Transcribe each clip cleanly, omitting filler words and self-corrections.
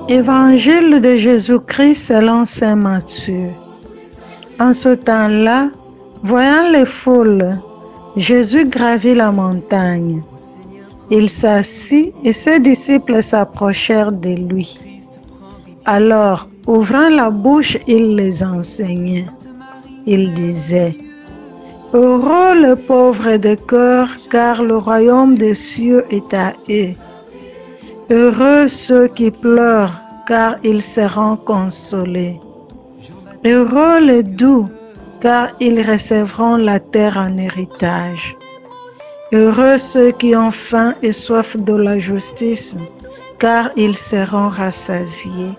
Évangile de Jésus-Christ selon saint Matthieu. En ce temps-là, voyant les foules, Jésus gravit la montagne. Il s'assit et ses disciples s'approchèrent de lui. Alors, ouvrant la bouche, il les enseignait. Il disait: Heureux les pauvres de cœur, car le royaume des cieux est à eux. Heureux ceux qui pleurent, car ils seront consolés. Heureux les doux, car ils recevront la terre en héritage. Heureux ceux qui ont faim et soif de la justice, car ils seront rassasiés.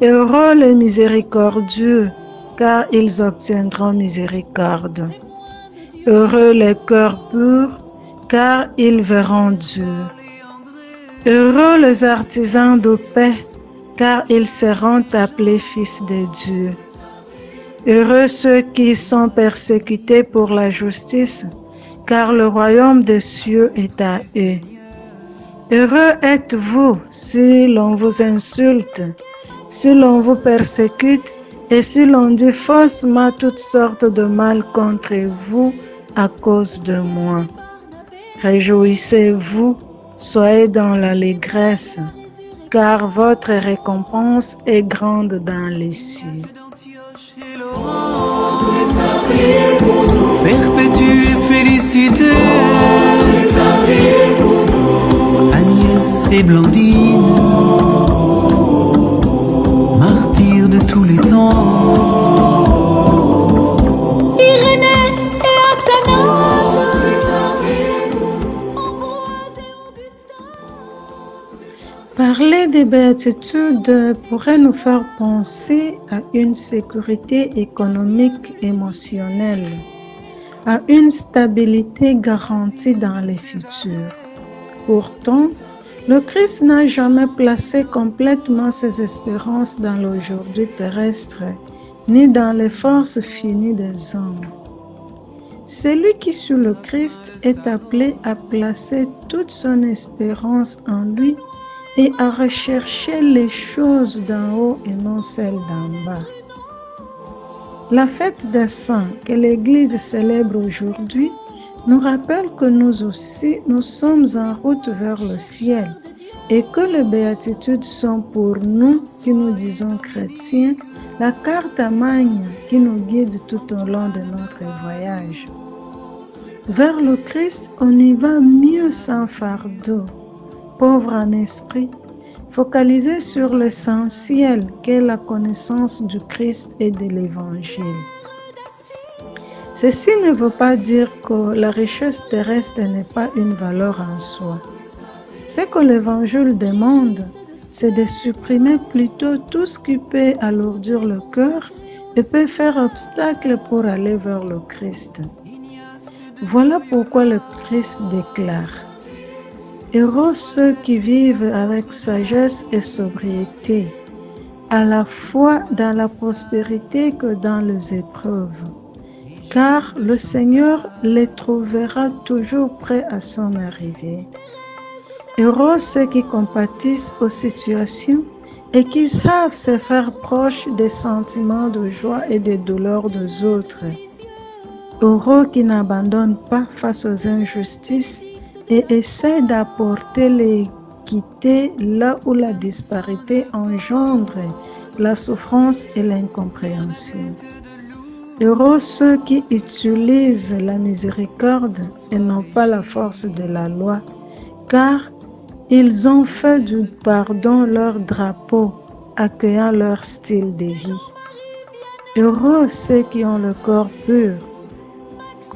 Heureux les miséricordieux, car ils obtiendront miséricorde. Heureux les cœurs purs, car ils verront Dieu. Heureux les artisans de paix, car ils seront appelés fils de Dieu. Heureux ceux qui sont persécutés pour la justice, car le royaume des cieux est à eux. Heureux êtes-vous si l'on vous insulte, si l'on vous persécute et si l'on dit faussement toutes sortes de mal contre vous à cause de moi. Réjouissez-vous, soyez dans l'allégresse, car votre récompense est grande dans les cieux. Perpétue et félicité, Agnès et Blandine, martyrs de tous les temps. Irénée et Athanase, Ambroise et Augustin. Parler des béatitudes pourrait nous faire penser à une sécurité économique émotionnelle, à une stabilité garantie dans le futur. Pourtant, le Christ n'a jamais placé complètement ses espérances dans l'aujourd'hui terrestre, ni dans les forces finies des hommes. Celui qui suit le Christ est appelé à placer toute son espérance en lui et à rechercher les choses d'en haut et non celles d'en bas. La fête des saints que l'Église célèbre aujourd'hui nous rappelle que nous aussi, nous sommes en route vers le ciel et que les béatitudes sont pour nous, qui nous disons chrétiens, la carte à magne qui nous guide tout au long de notre voyage. Vers le Christ, on y va mieux sans fardeau, pauvre en esprit, focalisé sur l'essentiel qu'est la connaissance du Christ et de l'Évangile. Ceci ne veut pas dire que la richesse terrestre n'est pas une valeur en soi. Ce que l'Évangile demande, c'est de supprimer plutôt tout ce qui peut alourdir le cœur et peut faire obstacle pour aller vers le Christ. Voilà pourquoi le Christ déclare: Heureux ceux qui vivent avec sagesse et sobriété, à la fois dans la prospérité que dans les épreuves, car le Seigneur les trouvera toujours prêts à son arrivée. Heureux ceux qui compatissent aux situations et qui savent se faire proches des sentiments de joie et des douleurs des autres. Heureux qui n'abandonnent pas face aux injustices et essaient d'apporter l'équité là où la disparité engendre la souffrance et l'incompréhension. Heureux ceux qui utilisent la miséricorde et non pas la force de la loi, car ils ont fait du pardon leur drapeau, accueillant leur style de vie. Heureux ceux qui ont le corps pur,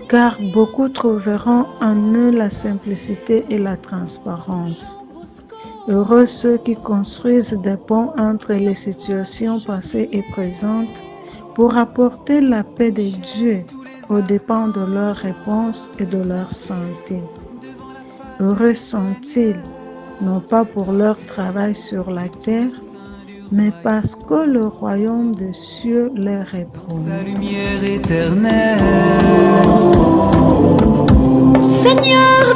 car beaucoup trouveront en eux la simplicité et la transparence. Heureux ceux qui construisent des ponts entre les situations passées et présentes pour apporter la paix de Dieu aux dépens de leurs réponses et de leur santé. Heureux sont-ils, non pas pour leur travail sur la terre, mais parce que le royaume des cieux leur est sa promis. lumière éternelle. Seigneur